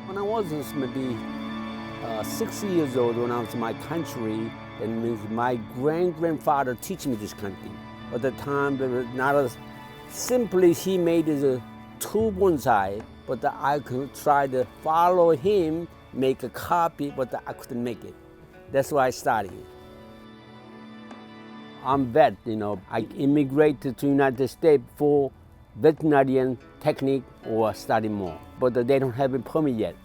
When I was maybe 6 years old, when I was in my country, that means my grandfather teach me this kind of thing. At the time, there was not as simply he made a two bonsai, but I could try to follow him, make a copy, but I couldn't make it. That's why I started. I'm vet, I immigrated to United States for veterinarian technique or study more, but they don't have a permit yet.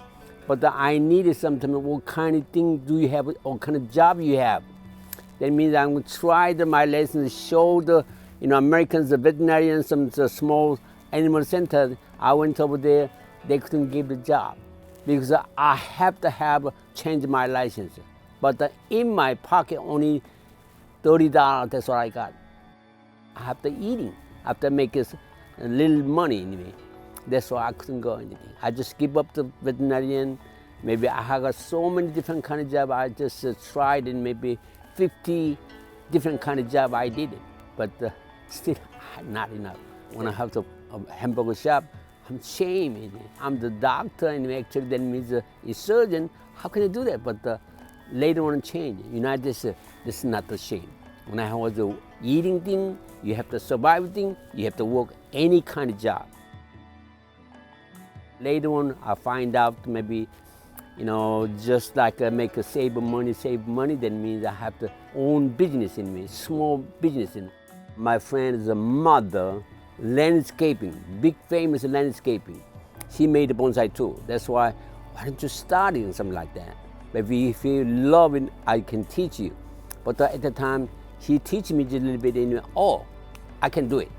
But I needed something, what kind of thing do you have, what kind of job you have. That means I'm going to try my lessons, show the Americans, the veterinarians, some small animal center. I went over there, they couldn't give the job because I have to change my license. But in my pocket, only $30, that's what I got. I have to eating, I have to make a little money anyway. That's why I couldn't go anything. I just give up the veterinarian. Maybe I have got so many different kind of jobs. I just tried in maybe 50 different kind of job I did it, but still not enough. When I have a hamburger shop, I'm ashamed. I'm the doctor, and actually that means a surgeon. How can I do that? But later on change. United States, this is not the shame. When I was eating thing, you have to survive thing, you have to work any kind of job. Later on, I find out maybe, just like save money, that means I have to own business in me, small business in me. My friend is a mother, landscaping, big famous landscaping. She made a bonsai too. That's why don't you start in something like that? Maybe if you love it, I can teach you. But at the time, she teach me just a little bit anyway. Oh, I can do it.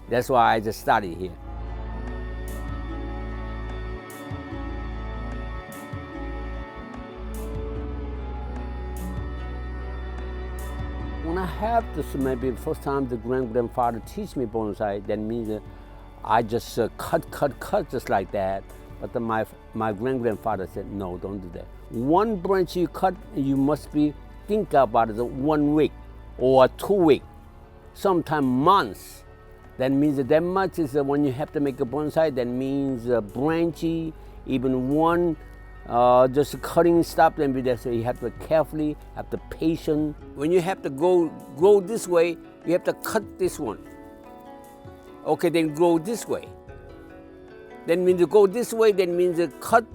That's why I just started here. When I have this, maybe first time the grandfather teach me bonsai, that means I just cut just like that. But my grandfather said, no, don't do that. One branch you cut, you must think about it 1 week or 2 weeks, sometimes months. That means that much is when you have to make a bonsai, that means branchy, even one just cutting stuff, then you have to carefully, have to patient. When you have to grow this way, you have to cut this one. Okay, then grow this way. Then means to go this way, that means to cut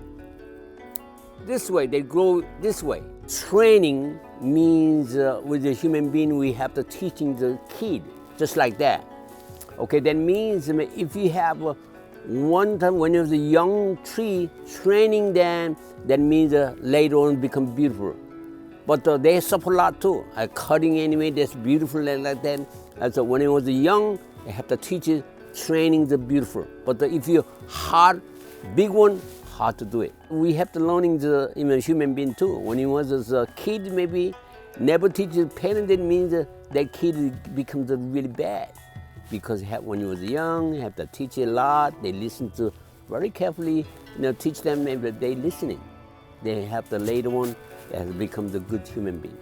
this way, they grow this way. Training means with a human being, we have to teaching the kid, just like that. Okay, that means if you have one time when there's a young tree, training them, that means later on become beautiful. But they suffer a lot too. Cutting anyway, that's beautiful like that. And so when it was young, they have to teach it, training the beautiful. But if you're hard, big one, hard to do it. We have to learning the human being too. When he was a kid, maybe never teach his parent, that means that kid becomes really bad. Because when he was young, you have to teach a lot. They listen to very carefully. Teach them, maybe they listening. They have to later on, they have become the good human being.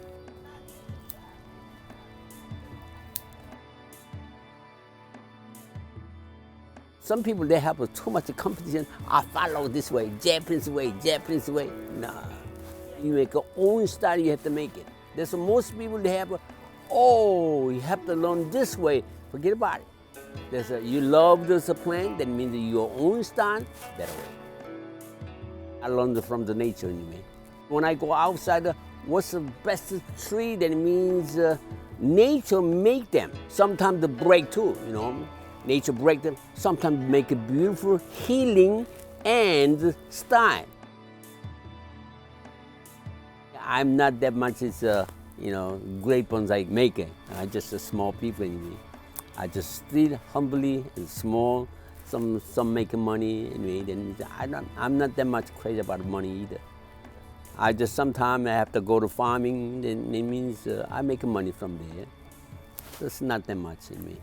Some people, they have too much competition. I follow this way, Japanese way. Nah, you make your own style, you have to make it. There's most people, they have, you have to learn this way. Forget about it. You love this plant, that means your own style, that way. I learned from the nature anyway. When I go outside, what's the best tree? That means nature make them. Sometimes they break too, Nature break them. Sometimes make a beautiful healing and style. I'm not that much great bonsai maker. I'm just a small people anyway. I just still humbly and small. Some making money anyway. Then I'm not that much crazy about money either. I just sometimes I have to go to farming. Then it means I make money from there. It's not that much in me.